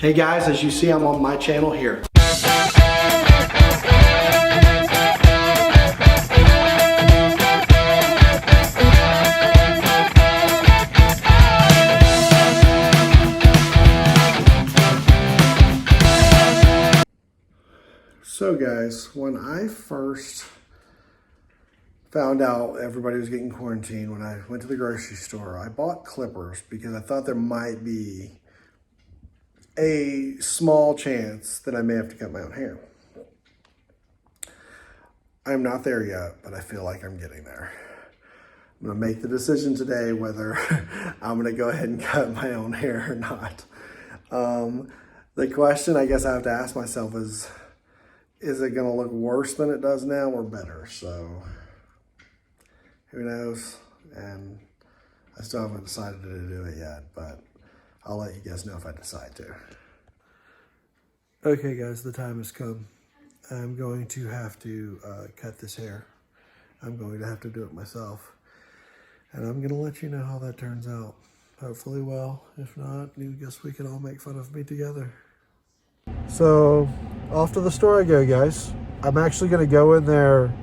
Hey guys, as you see, I'm on my channel here. So guys, when I first found out everybody was getting quarantined, when I went to the grocery store, I bought clippers because I thought there might be a small chance that I may have to cut my own hair. I'm not there yet, but I feel like I'm getting there. I'm gonna make the decision today whether I'm gonna go ahead and cut my own hair or not. The question I guess I have to ask myself is it gonna look worse than it does now or better? So who knows? And I still haven't decided to do it yet, but I'll let you guys know if I decide to. Okay guys, the time has come. I'm going to have to cut this hair. I'm going to have to do it myself. And I'm gonna let you know how that turns out. Hopefully well. If not, I guess we can all make fun of me together. So off to the store I go, guys. I'm actually gonna go in there,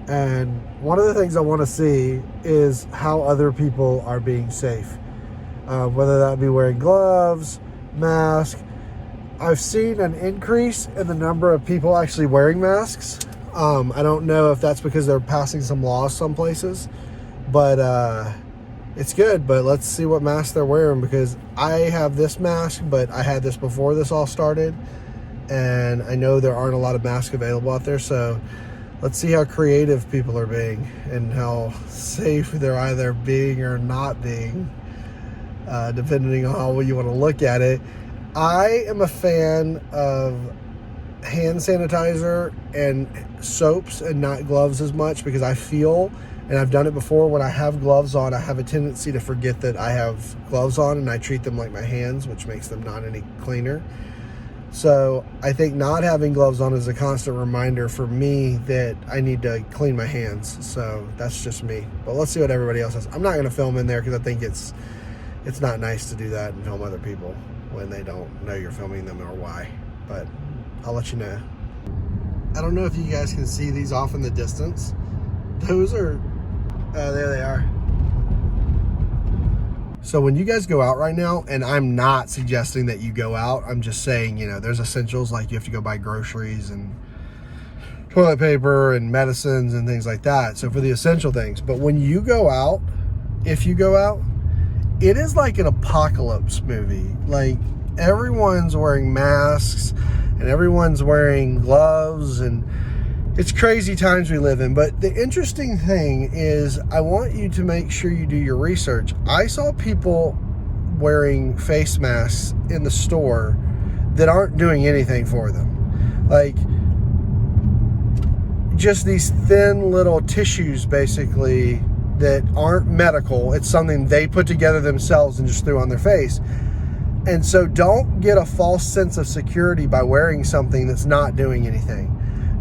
and one of the things I want to see is how other people are being safe. Whether that be wearing gloves, mask. I've seen an increase in the number of people actually wearing masks. I don't know if that's because they're passing some laws some places, but it's good. But let's see what mask they're wearing, because I have this mask, but I had this before this all started, and I know there aren't a lot of masks available out there. So let's see how creative people are being and how safe they're either being or not being, depending on how you want to look at it. I am a fan of hand sanitizer and soaps and not gloves as much, because I feel, and I've done it before, when I have gloves on, I have a tendency to forget that I have gloves on, and I treat them like my hands, which makes them not any cleaner. So I think not having gloves on is a constant reminder for me that I need to clean my hands. So that's just me. But let's see what everybody else has. I'm not going to film in there because I think it's not nice to do that and film other people when they don't know you're filming them or why. But I'll let you know. I don't know if you guys can see these off in the distance. Those are, there they are. So when you guys go out right now, and I'm not suggesting that you go out, I'm just saying, you know, there's essentials like you have to go buy groceries and toilet paper and medicines and things like that. So for the essential things. But when you go out, if you go out, it is like an apocalypse movie. Like everyone's wearing masks and everyone's wearing gloves, and it's crazy times we live in. But the interesting thing is, I want you to make sure you do your research. I saw people wearing face masks in the store that aren't doing anything for them. Like just these thin little tissues basically that aren't medical. It's something they put together themselves and just threw on their face. And so don't get a false sense of security by wearing something that's not doing anything.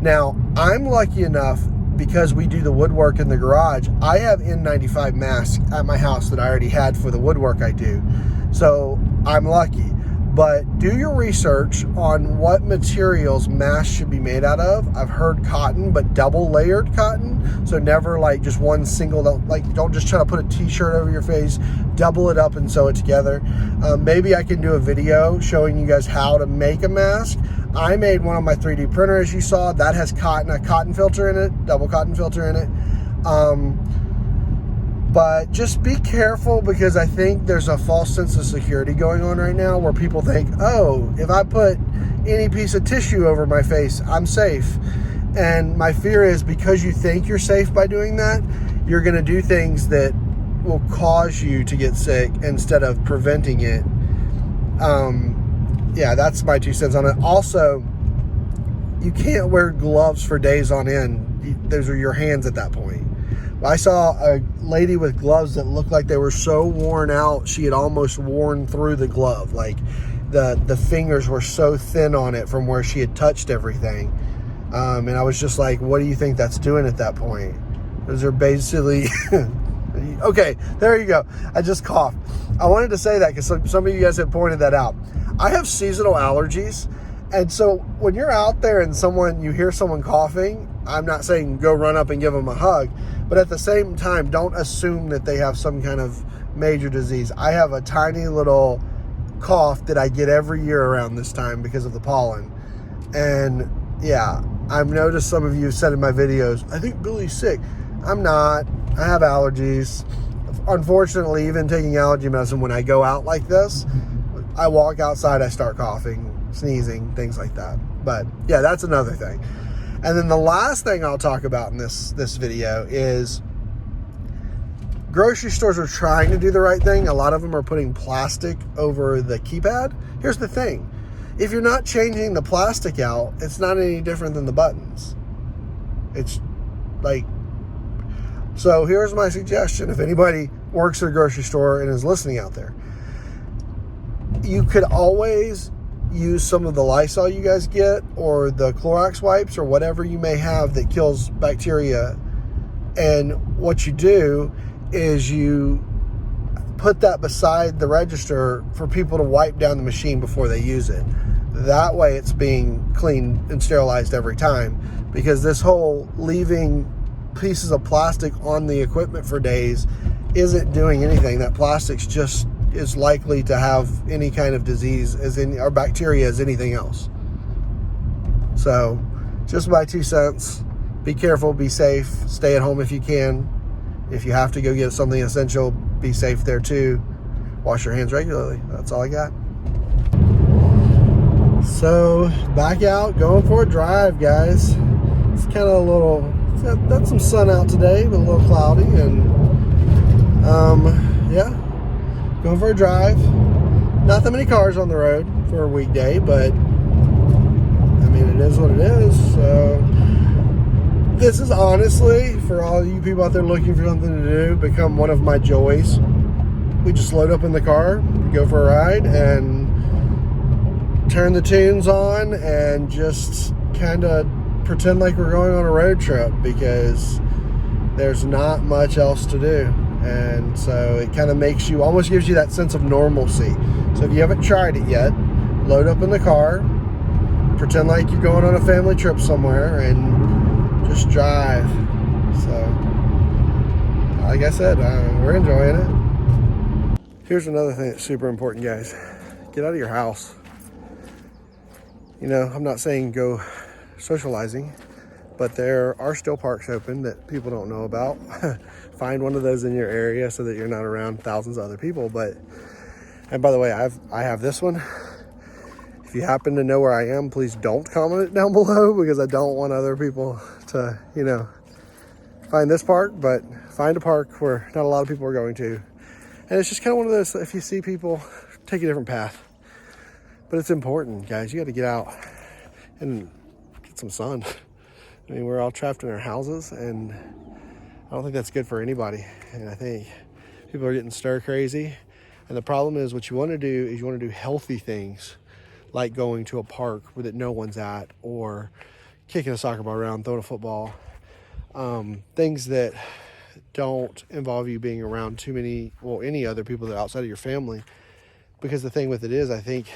Now, I'm lucky enough, because we do the woodwork in the garage, I have N95 masks at my house that I already had for the woodwork I do. So I'm lucky. But do your research on what materials masks should be made out of. I've heard cotton, but double layered cotton. So never like just one single, like don't just try to put a t-shirt over your face, double it up and sew it together. Maybe I can do a video showing you guys how to make a mask. I made one on my 3D printer, as you saw. That has a cotton filter in it, double cotton filter in it. But just be careful, because I think there's a false sense of security going on right now where people think, oh, if I put any piece of tissue over my face, I'm safe. And my fear is, because you think you're safe by doing that, you're going to do things that will cause you to get sick instead of preventing it. Yeah, that's my 2 cents on it. Also, you can't wear gloves for days on end. Those are your hands at that point. I saw a lady with gloves that looked like they were so worn out, she had almost worn through the glove. Like the fingers were so thin on it from where she had touched everything. And I was just like, what do you think that's doing at that point? Those are basically, okay, there you go. I just coughed. I wanted to say that because some of you guys have pointed that out. I have seasonal allergies. And so when you're out there and you hear someone coughing, I'm not saying go run up and give them a hug, but at the same time, don't assume that they have some kind of major disease. I have a tiny little cough that I get every year around this time because of the pollen. And yeah, I've noticed some of you said in my videos, I think Billy's sick. I'm not. I have allergies. Unfortunately, even taking allergy medicine, when I go out like this, I walk outside, I start coughing, sneezing, things like that. But yeah, that's another thing. And then the last thing I'll talk about in this video is grocery stores are trying to do the right thing. A lot of them are putting plastic over the keypad. Here's the thing. If you're not changing the plastic out, it's not any different than the buttons. It's like, so here's my suggestion. If anybody works at a grocery store and is listening out there, you could always use some of the Lysol you guys get or the Clorox wipes or whatever you may have that kills bacteria. And what you do is you put that beside the register for people to wipe down the machine before they use it. That way it's being cleaned and sterilized every time, because this whole leaving pieces of plastic on the equipment for days isn't doing anything. That plastic's just is likely to have any kind of disease or bacteria as anything else. So just my 2 cents. Be careful, be safe, stay at home if you can. If you have to go get something essential, be safe there too. Wash your hands regularly. That's all I got. So back out, going for a drive, guys. It's kind of a little, that's some sun out today, but a little cloudy, and yeah, going for a drive. Not that many cars on the road for a weekday, but I mean, it is what it is. So this is honestly, for all you people out there looking for something to do, become one of my joys. We just load up in the car, go for a ride, and turn the tunes on and just kind of pretend like we're going on a road trip, because there's not much else to do. And so it kind of makes you, almost gives you that sense of normalcy. So if you haven't tried it yet, load up in the car, pretend like you're going on a family trip somewhere, and just drive. So like I said, we're enjoying it. Here's another thing that's super important, guys. Get out of your house. You know, I'm not saying go socializing, but there are still parks open that people don't know about. Find one of those in your area so that you're not around thousands of other people. But, and by the way, I have this one. If you happen to know where I am, please don't comment it down below, because I don't want other people to, you know, find this park, but find a park where not a lot of people are going to. And it's just kind of one of those, if you see people, take a different path. But it's important, guys. You got to get out and get some sun. I mean, we're all trapped in our houses, and I don't think that's good for anybody. And I think people are getting stir crazy. And the problem is, what you want to do is you want to do healthy things, like going to a park where that no one's at, or kicking a soccer ball around, throwing a football. Things that don't involve you being around too many, well, any other people that are outside of your family. Because the thing with it is, I think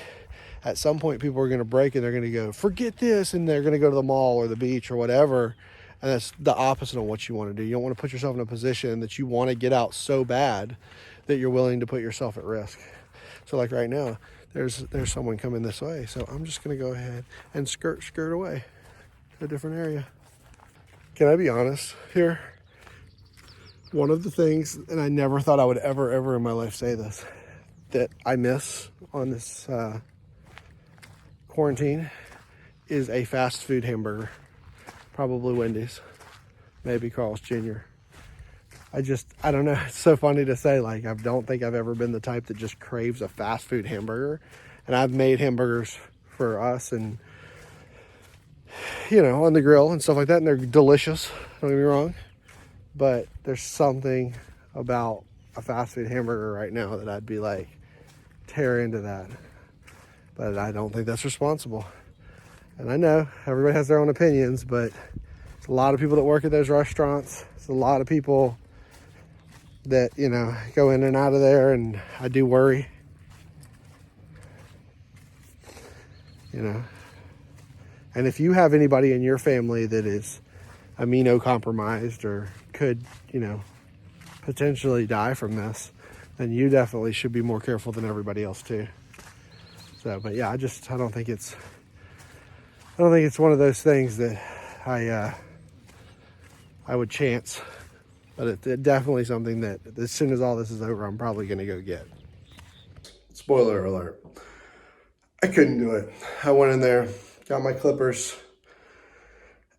at some point people are going to break and they're going to go, forget this, and they're going to go to the mall or the beach or whatever. And that's the opposite of what you want to do. You don't want to put yourself in a position that you want to get out so bad that you're willing to put yourself at risk. So like right now, there's someone coming this way. So I'm just going to go ahead and skirt away to a different area. Can I be honest here? One of the things, and I never thought I would ever in my life say this, that I miss on this quarantine is a fast food hamburger. Probably Wendy's, maybe Carl's Jr. I don't know. It's so funny to say, like, I don't think I've ever been the type that just craves a fast food hamburger. And I've made hamburgers for us and, you know, on the grill and stuff like that. And they're delicious, don't get me wrong. But there's something about a fast food hamburger right now that I'd be like, tear into that. But I don't think that's responsible. And I know everybody has their own opinions, but it's a lot of people that work at those restaurants. It's a lot of people that, you know, go in and out of there, and I do worry. you know. And if you have anybody in your family that is immunocompromised or could, you know, potentially die from this, then you definitely should be more careful than everybody else too. So, but yeah, I don't think it's one of those things that I would chance, but it's definitely something that as soon as all this is over, I'm probably going to go get. Spoiler alert. I couldn't do it. I went in there, got my clippers,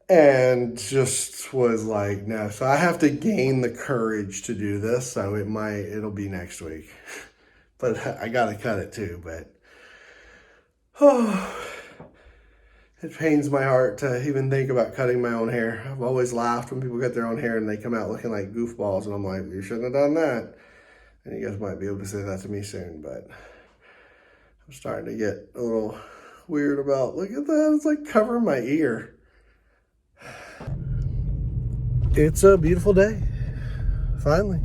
and just was like, no. So I have to gain the courage to do this. So it'll be next week. But I got to cut it too. But, oh, it pains my heart to even think about cutting my own hair. I've always laughed when people cut their own hair and they come out looking like goofballs. And I'm like, you shouldn't have done that. And you guys might be able to say that to me soon. But I'm starting to get a little weird about, look at that. It's like covering my ear. It's a beautiful day, finally.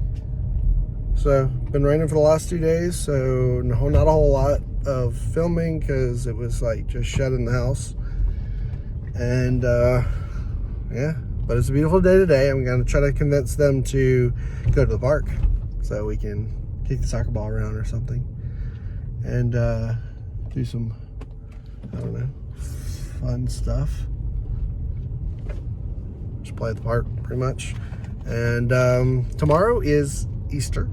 So, been raining for the last 2 days, so not a whole lot of filming because it was like just shut in the house. And yeah, but it's a beautiful day today. I'm gonna try to convince them to go to the park so we can kick the soccer ball around or something. And do some, I don't know, fun stuff. Just play at the park, pretty much. And tomorrow is Easter.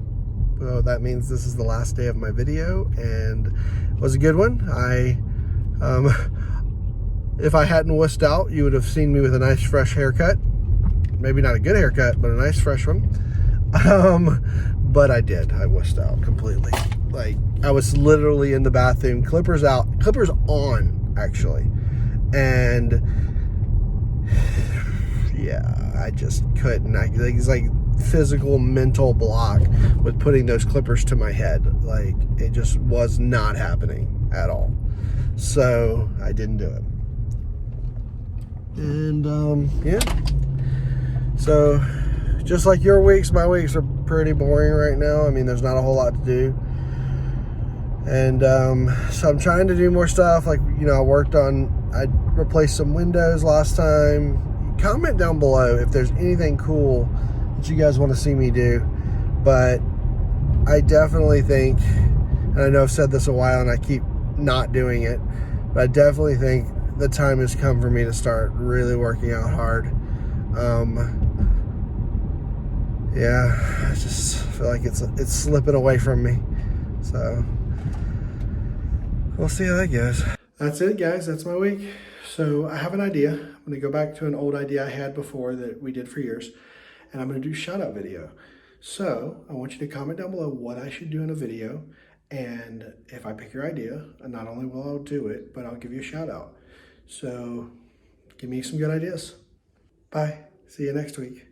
So that means this is the last day of my video, and it was a good one. If I hadn't wussed out, you would have seen me with a nice fresh haircut. Maybe not a good haircut, but a nice fresh one. But I did. I wussed out completely. Like, I was literally in the bathroom, clippers out, clippers on, actually. And yeah, I just couldn't. It's like physical mental block with putting those clippers to my head. Like, it just was not happening at all. So I didn't do it. And yeah. So just like your weeks, my weeks are pretty boring right now. I mean, there's not a whole lot to do. And so I'm trying to do more stuff. Like, you know, I replaced some windows last time. Comment down below if there's anything cool that you guys want to see me do. But I definitely think, and I know I've said this a while and I keep not doing it, but I definitely think the time has come for me to start really working out hard. Yeah, I just feel like it's slipping away from me. So we'll see how that goes. That's it, guys. That's my week. So I have an idea. I'm going to go back to an old idea I had before that we did for years, and I'm going to do a shout out video. So I want you to comment down below what I should do in a video, and if I pick your idea, not only will I do it, but I'll give you a shout out. So give me some good ideas. Bye. See you next week.